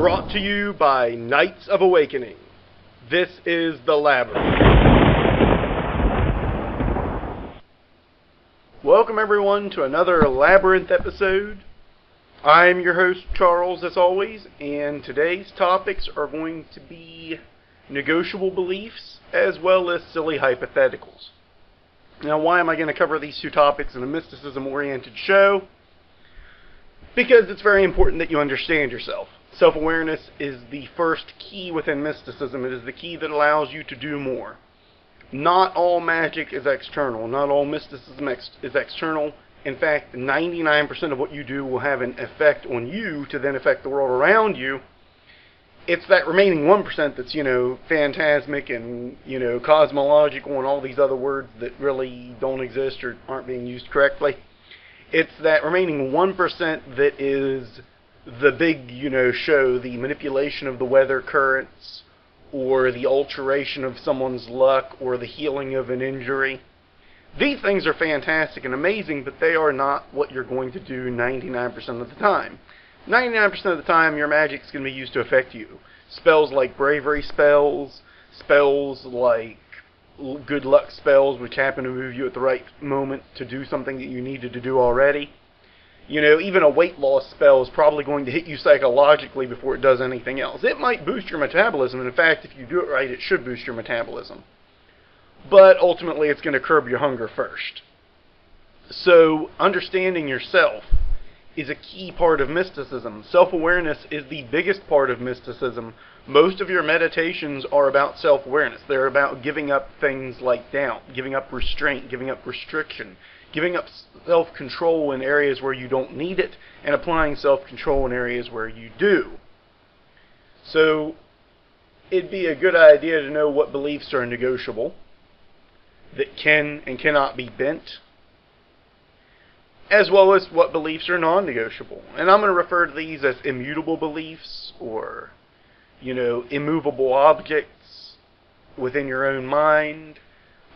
Brought to you by Knights of Awakening. This is the Labyrinth. Welcome everyone to another Labyrinth episode. I'm your host Charles as always, and today's topics are going to be negotiable beliefs as well as silly hypotheticals. Now, why am I going to cover these two topics in a mysticism-oriented show? Because it's very important that you understand yourself. Self-awareness is the first key within mysticism. It is the key that allows you to do more. Not all magic is external. Not all mysticism is external. In fact, 99% of what you do will have an effect on you to then affect the world around you. It's that remaining 1% that's, phantasmic and, cosmological and all these other words that really don't exist or aren't being used correctly. It's that remaining 1% that is the big, show, the manipulation of the weather currents, or the alteration of someone's luck, or the healing of an injury. These things are fantastic and amazing, but they are not what you're going to do 99% of the time. 99% of the time, your magic's going to be used to affect you. Spells like bravery spells, spells like good luck spells, which happen to move you at the right moment to do something that you needed to do already. Even a weight loss spell is probably going to hit you psychologically before it does anything else. It might boost your metabolism, and in fact, if you do it right, it should boost your metabolism. But ultimately, it's going to curb your hunger first. So, understanding yourself is a key part of mysticism. Self-awareness is the biggest part of mysticism. Most of your meditations are about self-awareness. They're about giving up things like doubt, giving up restraint, giving up restriction, giving up self-control in areas where you don't need it, and applying self-control in areas where you do. So, it'd be a good idea to know what beliefs are negotiable, that can and cannot be bent, as well as what beliefs are non-negotiable. And I'm going to refer to these as immutable beliefs, or, immovable objects within your own mind.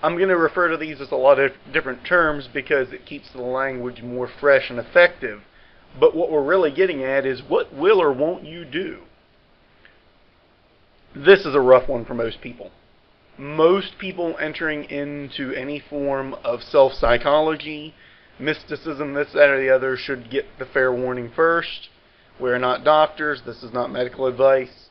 I'm going to refer to these as a lot of different terms because it keeps the language more fresh and effective. But what we're really getting at is, what will or won't you do? This is a rough one for most people. Most people entering into any form of self-psychology, mysticism, this, that, or the other, should get the fair warning first. We're not doctors. This is not medical advice.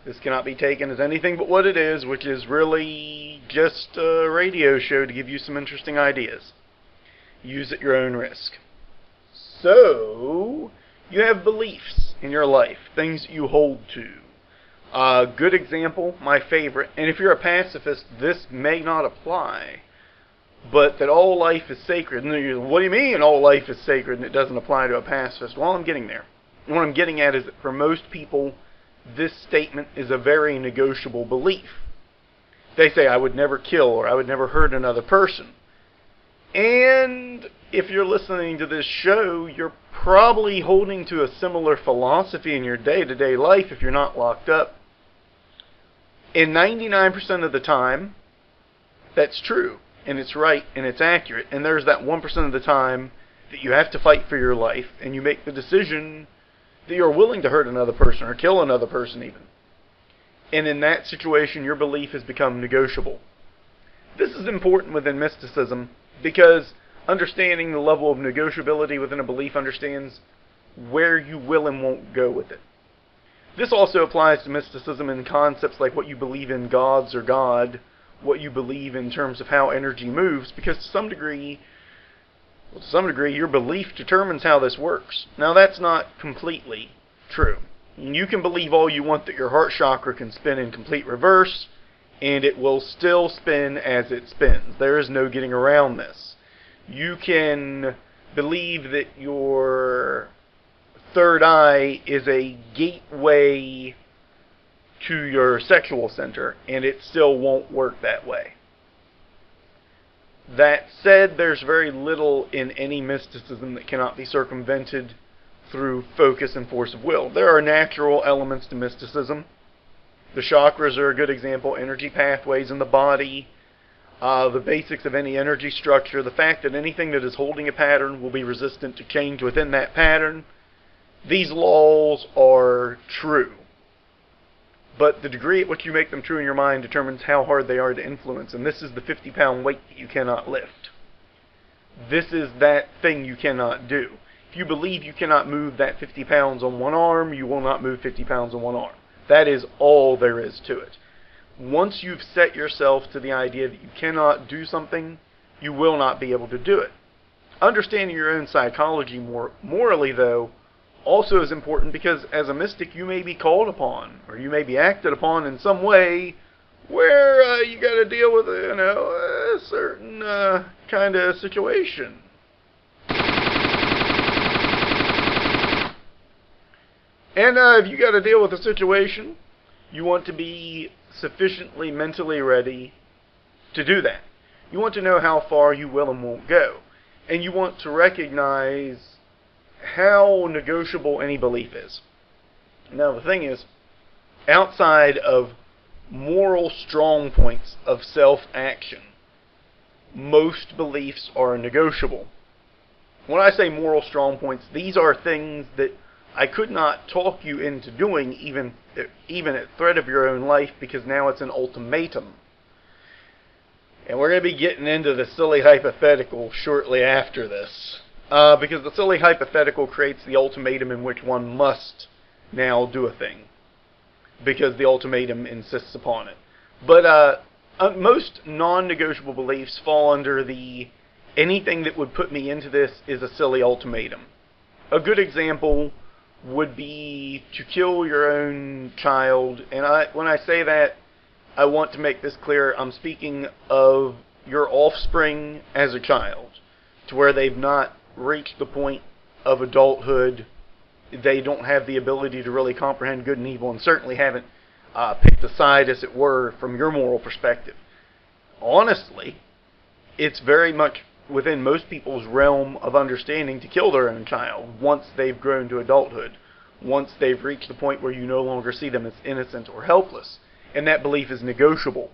This cannot be taken as anything but what it is, which is really just a radio show to give you some interesting ideas. Use at your own risk. So, you have beliefs in your life, things that you hold to. A good example, my favorite, and if you're a pacifist, this may not apply, but that all life is sacred. And you're, what do you mean all life is sacred and it doesn't apply to a pacifist? Well, I'm getting there. What I'm getting at is that for most people, this statement is a very negotiable belief. They say, I would never kill, or I would never hurt another person. And if you're listening to this show, you're probably holding to a similar philosophy in your day-to-day life if you're not locked up. And 99% of the time, that's true, and it's right, and it's accurate. And there's that 1% of the time that you have to fight for your life, and you make the decision that you're willing to hurt another person, or kill another person even. And in that situation, your belief has become negotiable. This is important within mysticism, because understanding the level of negotiability within a belief understands where you will and won't go with it. This also applies to mysticism in concepts like what you believe in gods or God, what you believe in terms of how energy moves, because to some degree, your belief determines how this works. Now, that's not completely true. You can believe all you want that your heart chakra can spin in complete reverse, and it will still spin as it spins. There is no getting around this. You can believe that your third eye is a gateway to your sexual center, and it still won't work that way. That said, there's very little in any mysticism that cannot be circumvented through focus and force of will. There are natural elements to mysticism. The chakras are a good example, energy pathways in the body, the basics of any energy structure, the fact that anything that is holding a pattern will be resistant to change within that pattern. These laws are true. but the degree at which you make them true in your mind determines how hard they are to influence, and this is the 50-pound weight that you cannot lift. This is that thing you cannot do. If you believe you cannot move that 50 pounds on one arm, you will not move 50 pounds on one arm. That is all there is to it. Once you've set yourself to the idea that you cannot do something, you will not be able to do it. Understanding your own psychology morally, though, also is important, because as a mystic you may be called upon, or you may be acted upon in some way where you got to deal with a certain kind of situation. And if you got to deal with a situation, you want to be sufficiently mentally ready to do that. You want to know how far you will and won't go. And you want to recognize how negotiable any belief is. Now the thing is, outside of moral strong points of self-action, most beliefs are negotiable. When I say moral strong points, these are things that I could not talk you into doing, even at threat of your own life, because now it's an ultimatum. And we're going to be getting into the silly hypothetical shortly after this. Because the silly hypothetical creates the ultimatum in which one must now do a thing, because the ultimatum insists upon it. But most non-negotiable beliefs fall under the anything that would put me into this is a silly ultimatum. A good example would be to kill your own child. And when I say that, I want to make this clear. I'm speaking of your offspring as a child, to where they've not reached the point of adulthood. They don't have the ability to really comprehend good and evil, and certainly haven't picked a side, as it were, from your moral perspective. Honestly, it's very much within most people's realm of understanding to kill their own child once they've grown to adulthood, once they've reached the point where you no longer see them as innocent or helpless. And that belief is negotiable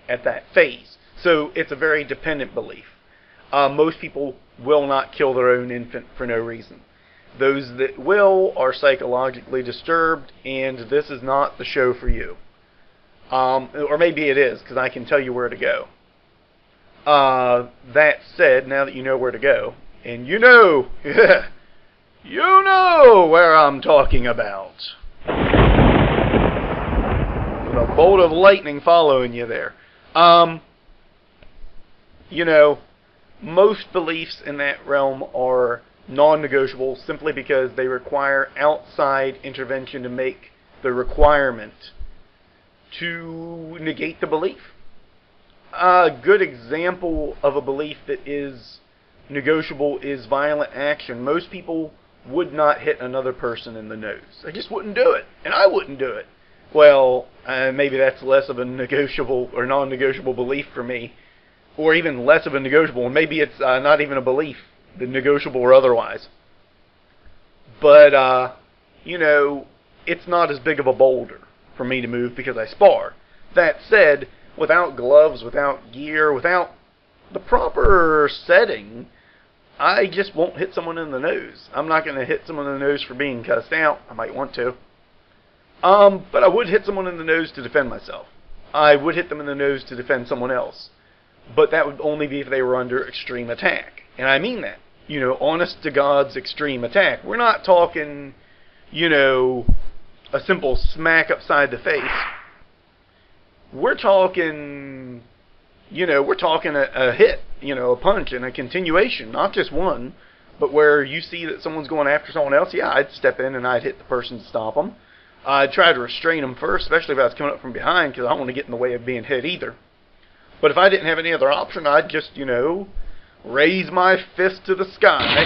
at that phase. So it's a very dependent belief. Most people will not kill their own infant for no reason. Those that will are psychologically disturbed, and this is not the show for you. Or maybe it is, because I can tell you where to go. That said, now that you know where to go, and you know where I'm talking about. With a bolt of lightning following you there. Most beliefs in that realm are non-negotiable simply because they require outside intervention to make the requirement to negate the belief. A good example of a belief that is negotiable is violent action. Most people would not hit another person in the nose. They just wouldn't do it, and I wouldn't do it. Well, maybe that's less of a negotiable or non-negotiable belief for me, or even less of a negotiable. Maybe it's not even a belief, the negotiable or otherwise. But, it's not as big of a boulder for me to move because I spar. That said, without gloves, without gear, without the proper setting, I just won't hit someone in the nose. I'm not going to hit someone in the nose for being cussed out. I might want to. But I would hit someone in the nose to defend myself. I would hit them in the nose to defend someone else. But that would only be if they were under extreme attack. And I mean that. Honest to God's extreme attack. We're not talking, a simple smack upside the face. We're talking, a hit, a punch and a continuation. Not just one, but where you see that someone's going after someone else, yeah, I'd step in and I'd hit the person to stop them. I'd try to restrain them first, especially if I was coming up from behind, because I don't want to get in the way of being hit either. But if I didn't have any other option, I'd just, raise my fist to the sky.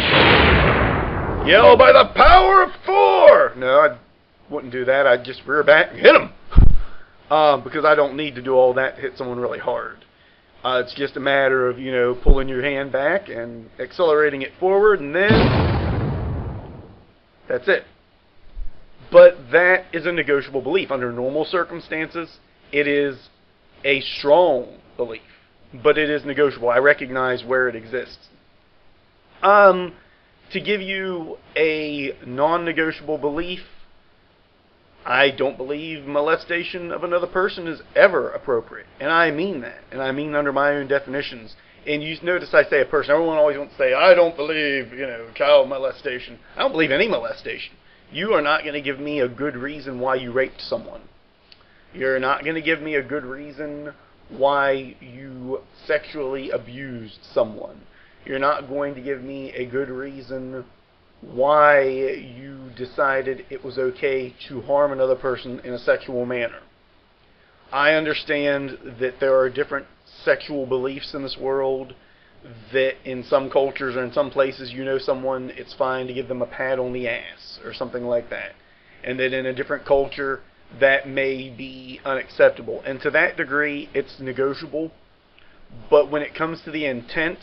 Yell by the power of 4! No, I wouldn't do that. I'd just rear back and hit them. Because I don't need to do all that to hit someone really hard. It's just a matter of, pulling your hand back and accelerating it forward, and then that's it. But that is a negotiable belief. Under normal circumstances, it is a strong belief. But it is negotiable. I recognize where it exists. To give you a non-negotiable belief, I don't believe molestation of another person is ever appropriate. And I mean that. And I mean under my own definitions. And you notice I say a person. Everyone always wants to say, I don't believe, child molestation. I don't believe any molestation. You are not going to give me a good reason why you raped someone. You're not going to give me a good reason why you sexually abused someone. You're not going to give me a good reason why you decided it was okay to harm another person in a sexual manner. I understand that there are different sexual beliefs in this world, that in some cultures or in some places someone, it's fine to give them a pat on the ass or something like that. And that in a different culture, that may be unacceptable. And to that degree, it's negotiable. But when it comes to the intent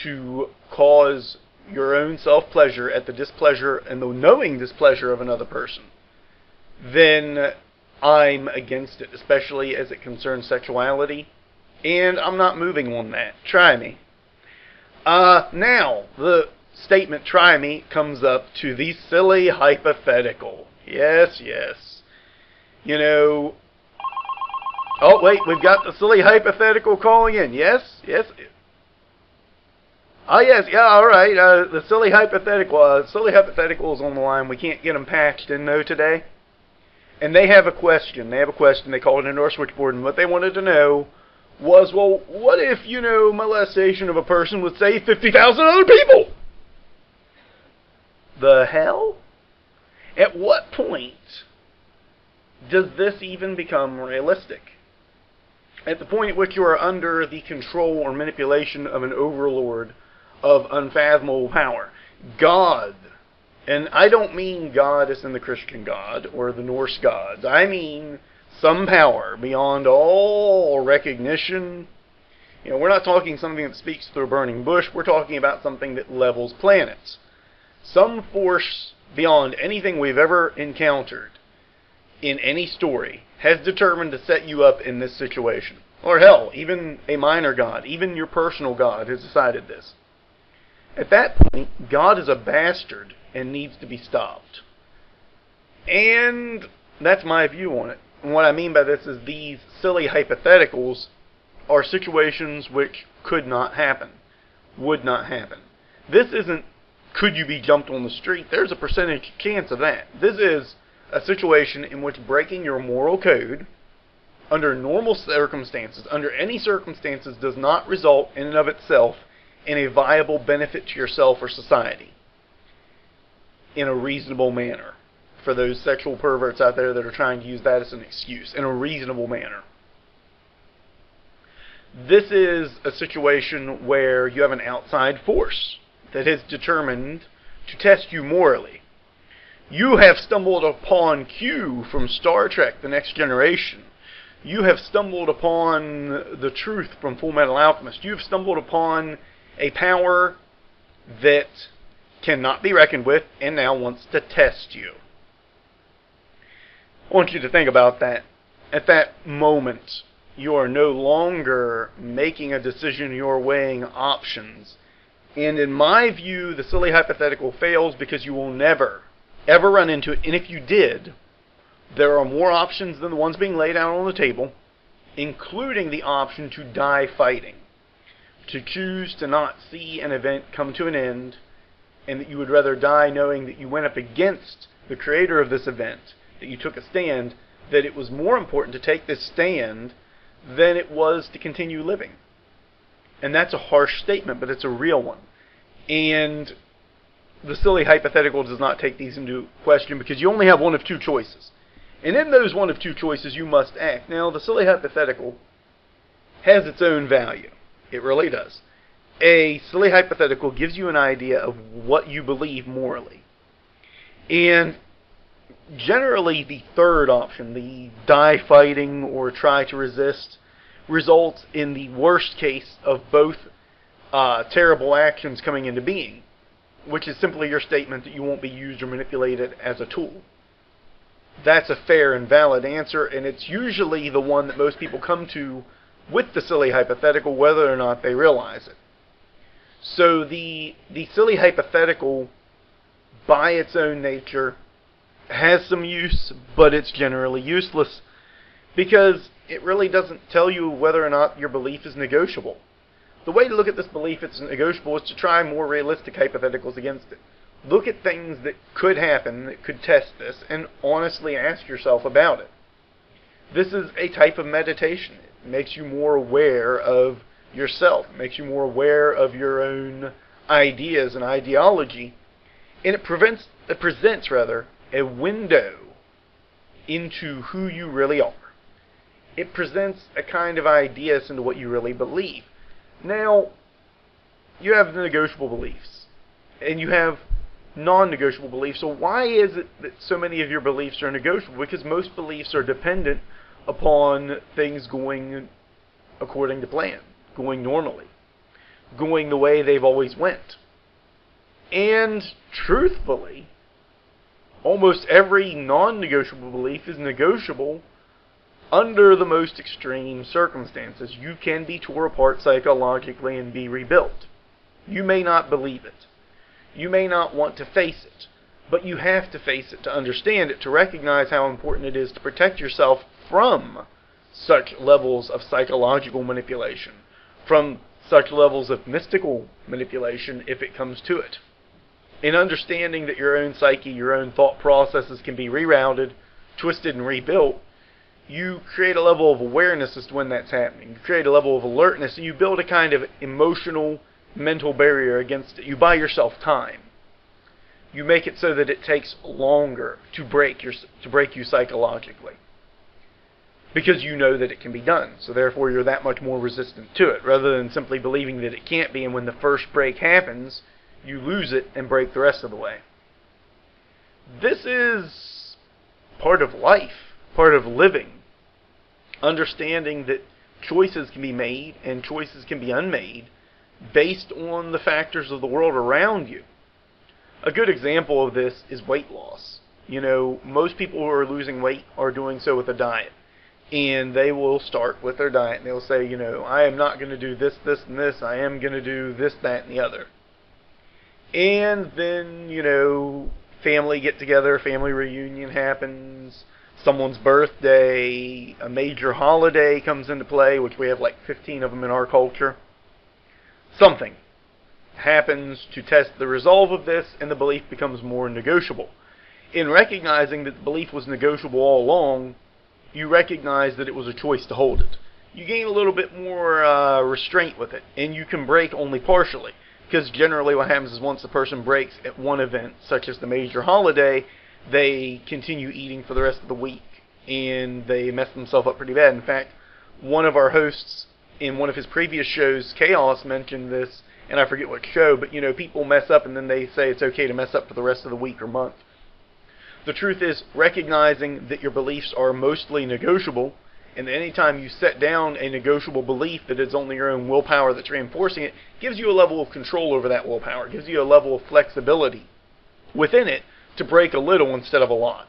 to cause your own self-pleasure at the displeasure and the knowing displeasure of another person, then I'm against it, especially as it concerns sexuality. And I'm not moving on that. Try me. Now, the statement try me comes up to the silly hypothetical. Yes. Oh, wait, we've got the silly hypothetical calling in. Yes. Oh, yes, yeah, all right. The silly hypothetical is on the line. We can't get them patched in, though, today. And they have a question. They called it into our switchboard, and what they wanted to know was, well, what if, molestation of a person would save 50,000 other people? The hell? At what point does this even become realistic? At the point at which you are under the control or manipulation of an overlord of unfathomable power. God, and I don't mean God as in the Christian God or the Norse gods. I mean some power beyond all recognition. We're not talking something that speaks through a burning bush. We're talking about something that levels planets. Some force beyond anything we've ever encountered in any story has determined to set you up in this situation. Or hell, even a minor god, even your personal god has decided this. At that point, God is a bastard and needs to be stopped. And that's my view on it. And what I mean by this is these silly hypotheticals are situations which could not happen, would not happen. This isn't, could you be jumped on the street? There's a percentage chance of that. This is a situation in which breaking your moral code under normal circumstances, under any circumstances, does not result in and of itself in a viable benefit to yourself or society in a reasonable manner. For those sexual perverts out there that are trying to use that as an excuse, in a reasonable manner. This is a situation where you have an outside force that has determined to test you morally. You have stumbled upon Q from Star Trek: The Next Generation. You have stumbled upon the truth from Full Metal Alchemist. You have stumbled upon a power that cannot be reckoned with and now wants to test you. I want you to think about that. At that moment, you are no longer making a decision, you're weighing options. And in my view, the silly hypothetical fails because you will never, ever run into it. And if you did, there are more options than the ones being laid out on the table, including the option to die fighting. To choose to not see an event come to an end, and that you would rather die knowing that you went up against the creator of this event, that you took a stand, that it was more important to take this stand than it was to continue living. And that's a harsh statement, but it's a real one. And the silly hypothetical does not take these into question because you only have one of two choices. And in those one of two choices, you must act. Now, the silly hypothetical has its own value. It really does. A silly hypothetical gives you an idea of what you believe morally. And generally, the third option, the die fighting or try to resist, results in the worst case of both terrible actions coming into being, which is simply your statement that you won't be used or manipulated as a tool. That's a fair and valid answer, and it's usually the one that most people come to with the silly hypothetical, whether or not they realize it. So the silly hypothetical, by its own nature, has some use, but it's generally useless because it really doesn't tell you whether or not your belief is negotiable. The way to look at this belief it's negotiable is to try more realistic hypotheticals against it. Look at things that could happen, that could test this, and honestly ask yourself about it. This is a type of meditation. It makes you more aware of yourself. It makes you more aware of your own ideas and ideology. And it presents a window into who you really are. It presents a kind of ideas into what you really believe. Now, you have the negotiable beliefs, and you have non-negotiable beliefs. So why is it that so many of your beliefs are negotiable? Because most beliefs are dependent upon things going according to plan, going normally, going the way they've always went. And truthfully, almost every non-negotiable belief is negotiable under the most extreme circumstances. You can be torn apart psychologically and be rebuilt. You may not believe it. You may not want to face it. But you have to face it to understand it, to recognize how important it is to protect yourself from such levels of psychological manipulation, from such levels of mystical manipulation if it comes to it. In understanding that your own psyche, your own thought processes can be rerouted, twisted, and rebuilt, you create a level of awareness as to when that's happening. You create a level of alertness, and you build a kind of emotional, mental barrier against it. You buy yourself time. You make it so that it takes longer to break you psychologically, because you know that it can be done. So therefore, you're that much more resistant to it, rather than simply believing that it can't be. And when the first break happens, you lose it and break the rest of the way. This is part of life, part of living. Understanding that choices can be made and choices can be unmade based on the factors of the world around you. A good example of this is weight loss. You know, most people who are losing weight are doing so with a diet. And they will start with their diet and they'll say, you know, I am not going to do this, this, and this. I am going to do this, that, and the other. And then, you know, family get together, family reunion happens, someone's birthday, a major holiday comes into play, which we have like 15 of them in our culture. Something happens to test the resolve of this, and the belief becomes more negotiable. In recognizing that the belief was negotiable all along, you recognize that it was a choice to hold it. You gain a little bit more restraint with it, and you can break only partially. Because generally what happens is once the person breaks at one event, such as the major holiday, they continue eating for the rest of the week, and they mess themselves up pretty bad. In fact, one of our hosts in one of his previous shows, Chaos, mentioned this, and I forget what show, but you know, people mess up and then they say it's okay to mess up for the rest of the week or month. The truth is, recognizing that your beliefs are mostly negotiable, and any time you set down a negotiable belief that it's only your own willpower that's reinforcing it, gives you a level of control over that willpower. It gives you a level of flexibility within it to break a little instead of a lot.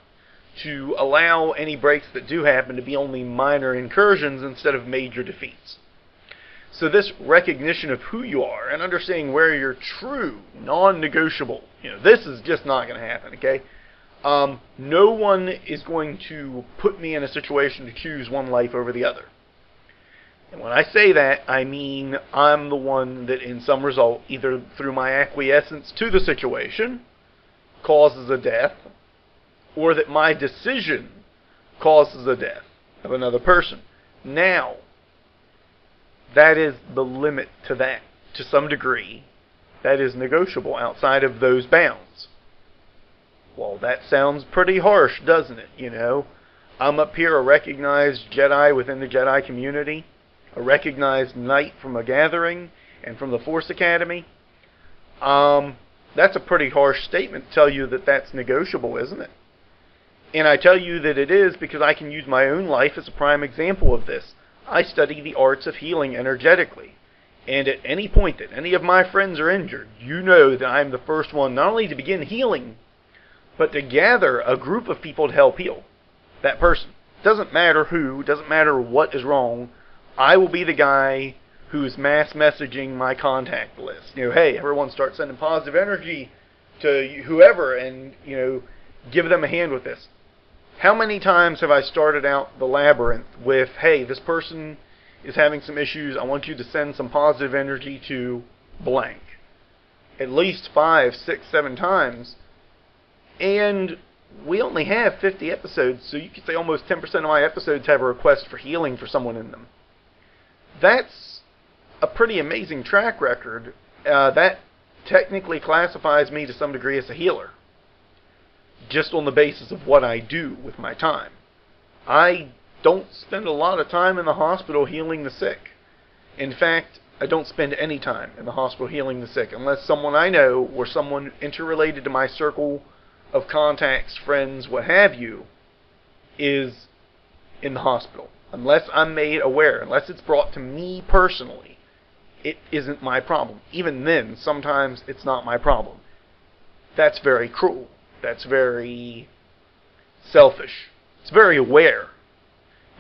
To allow any breaks that do happen to be only minor incursions instead of major defeats. So this recognition of who you are and understanding where you're true, non-negotiable, you know, this is just not going to happen, okay? No one is going to put me in a situation to choose one life over the other. And when I say that, I mean I'm the one that in some result, either through my acquiescence to the situation, causes a death, or that my decision causes the death of another person. Now, that is the limit to that. To some degree, that is negotiable outside of those bounds. Well, that sounds pretty harsh, doesn't it? You know, I'm up here, a recognized Jedi within the Jedi community, a recognized knight from a gathering and from the Force Academy. That's a pretty harsh statement to tell you that that's negotiable, isn't it? And I tell you that it is because I can use my own life as a prime example of this. I study the arts of healing energetically. And at any point that any of my friends are injured, you know that I'm the first one not only to begin healing, but to gather a group of people to help heal that person. Doesn't matter who, doesn't matter what is wrong, I will be the guy who's mass messaging my contact list. You know, hey, everyone start sending positive energy to whoever, and, you know, give them a hand with this. How many times have I started out the Labyrinth with, hey, this person is having some issues, I want you to send some positive energy to blank. At least 5, 6, 7 times. And we only have 50 episodes, so you could say almost 10% of my episodes have a request for healing for someone in them. That's a pretty amazing track record. That technically classifies me to some degree as a healer, just on the basis of what I do with my time. I don't spend a lot of time in the hospital healing the sick. In fact, I don't spend any time in the hospital healing the sick, unless someone I know or someone interrelated to my circle of contacts, friends, what have you, is in the hospital. Unless I'm made aware, unless it's brought to me personally, it isn't my problem. Even then, sometimes it's not my problem. That's very cruel. That's very selfish. It's very aware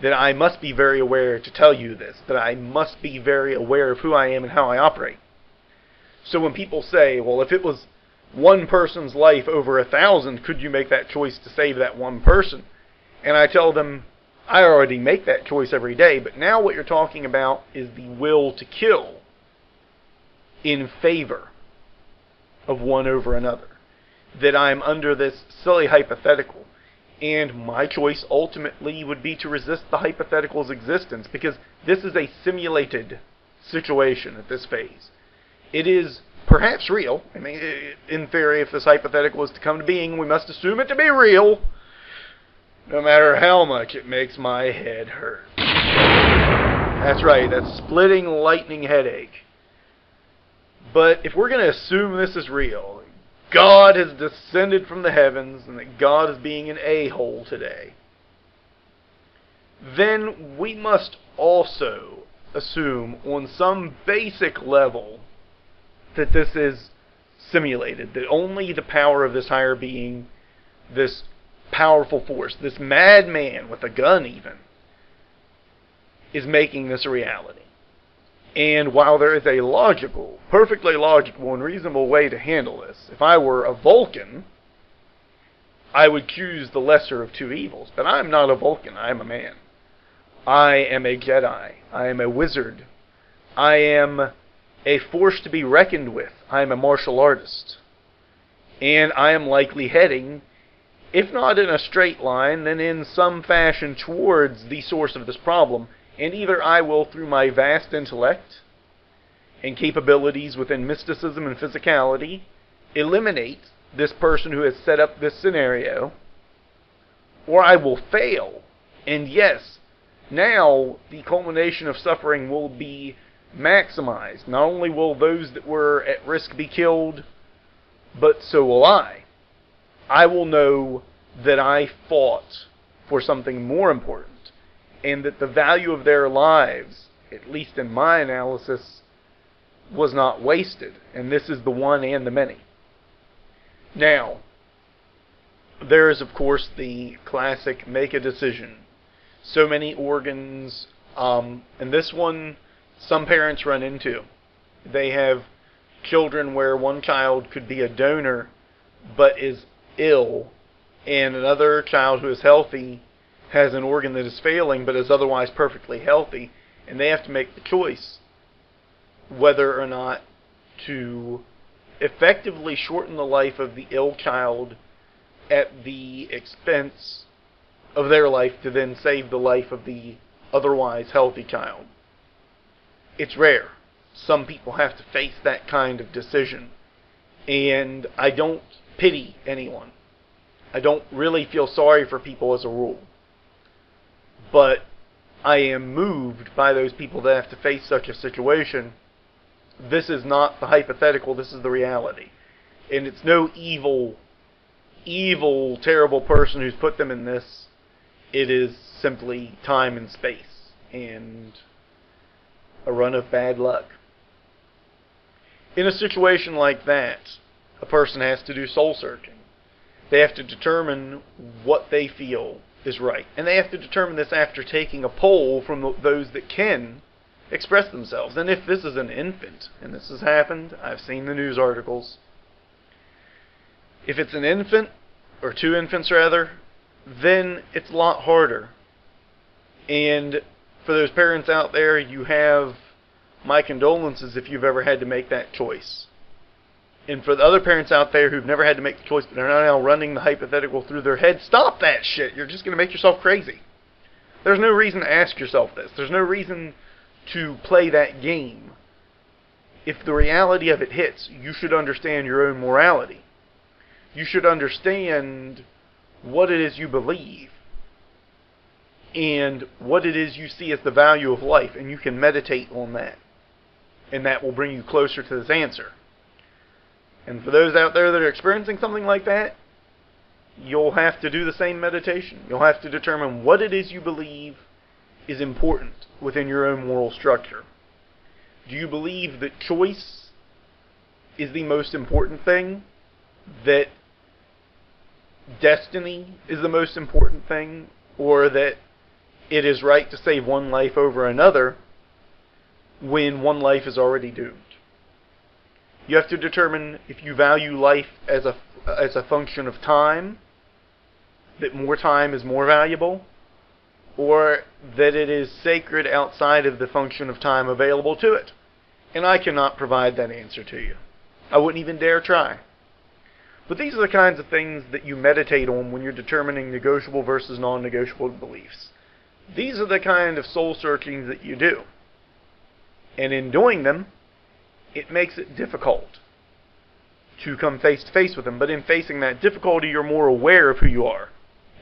that I must be very aware to tell you this, that I must be very aware of who I am and how I operate. So when people say, well, if it was one person's life over 1,000, could you make that choice to save that one person? And I tell them, I already make that choice every day, but now what you're talking about is the will to kill in favor of one over another. That I'm under this silly hypothetical, and my choice ultimately would be to resist the hypothetical's existence, because this is a simulated situation at this phase. It is perhaps real. I mean, in theory, if this hypothetical is to come to being, we must assume it to be real, no matter how much it makes my head hurt. That's right, that splitting lightning headache. But if we're going to assume this is real, God has descended from the heavens, and that God is being an a-hole today, then we must also assume on some basic level that this is simulated, that only the power of this higher being, this powerful force, this madman with a gun even, is making this a reality. And while there is a logical, perfectly logical and reasonable way to handle this, if I were a Vulcan, I would choose the lesser of two evils. But I'm not a Vulcan, I am a man. I am a Jedi. I am a wizard. I am a force to be reckoned with. I am a martial artist. And I am likely heading, if not in a straight line, then in some fashion towards the source of this problem. And either I will, through my vast intellect and capabilities within mysticism and physicality, eliminate this person who has set up this scenario, or I will fail. And yes, now the culmination of suffering will be maximized. Not only will those that were at risk be killed, but so will I. I will know that I fought for something more important, and that the value of their lives, at least in my analysis, was not wasted. And this is the one and the many. Now, there is, of course, the classic make a decision. So many organs, and this one some parents run into. They have children where one child could be a donor but is ill, and another child who is healthy has an organ that is failing but is otherwise perfectly healthy, and they have to make the choice whether or not to effectively shorten the life of the ill child at the expense of their life to then save the life of the otherwise healthy child. It's rare. Some people have to face that kind of decision, and I don't pity anyone. I don't really feel sorry for people as a rule. But I am moved by those people that have to face such a situation. This is not the hypothetical, this is the reality. And it's no evil, terrible person who's put them in this. It is simply time and space, and a run of bad luck. In a situation like that, a person has to do soul searching. They have to determine what they feel is right. And they have to determine this after taking a poll from those that can express themselves. And if this is an infant, and this has happened, I've seen the news articles, if it's an infant, or two infants rather, then it's a lot harder. And for those parents out there, you have my condolences if you've ever had to make that choice. And for the other parents out there who've never had to make the choice, but they're now running the hypothetical through their head, stop that shit. You're just going to make yourself crazy. There's no reason to ask yourself this. There's no reason to play that game. If the reality of it hits, you should understand your own morality. You should understand what it is you believe and what it is you see as the value of life, and you can meditate on that. And that will bring you closer to this answer. And for those out there that are experiencing something like that, you'll have to do the same meditation. You'll have to determine what it is you believe is important within your own moral structure. Do you believe that choice is the most important thing? That destiny is the most important thing? Or that it is right to save one life over another when one life is already doomed? You have to determine if you value life as a function of time, that more time is more valuable, or that it is sacred outside of the function of time available to it. And I cannot provide that answer to you. I wouldn't even dare try. But these are the kinds of things that you meditate on when you're determining negotiable versus non-negotiable beliefs. These are the kind of soul searchings that you do. And in doing them, it makes it difficult to come face to face with them. But in facing that difficulty, you're more aware of who you are.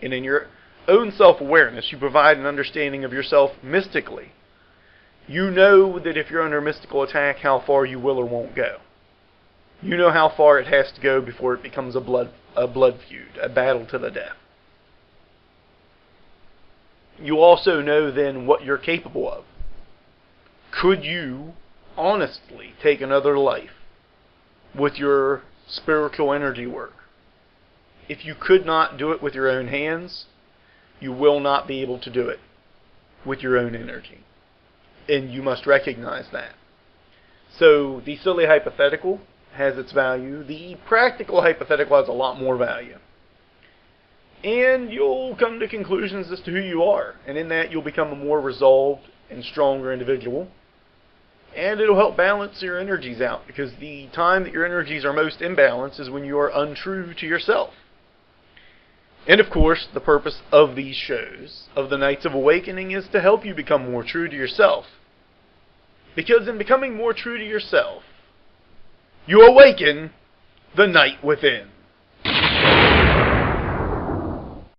And in your own self-awareness, you provide an understanding of yourself mystically. You know that if you're under mystical attack, how far you will or won't go. You know how far it has to go before it becomes a blood feud, a battle to the death. You also know then what you're capable of. Could you honestly take another life with your spiritual energy work? If you could not do it with your own hands, you will not be able to do it with your own energy. And you must recognize that. So the silly hypothetical has its value. The practical hypothetical has a lot more value. And you'll come to conclusions as to who you are. And in that, you'll become a more resolved and stronger individual. And it'll help balance your energies out, because the time that your energies are most imbalanced is when you are untrue to yourself. And of course, the purpose of these shows, of the Nights of Awakening, is to help you become more true to yourself. Because in becoming more true to yourself, you awaken the night within.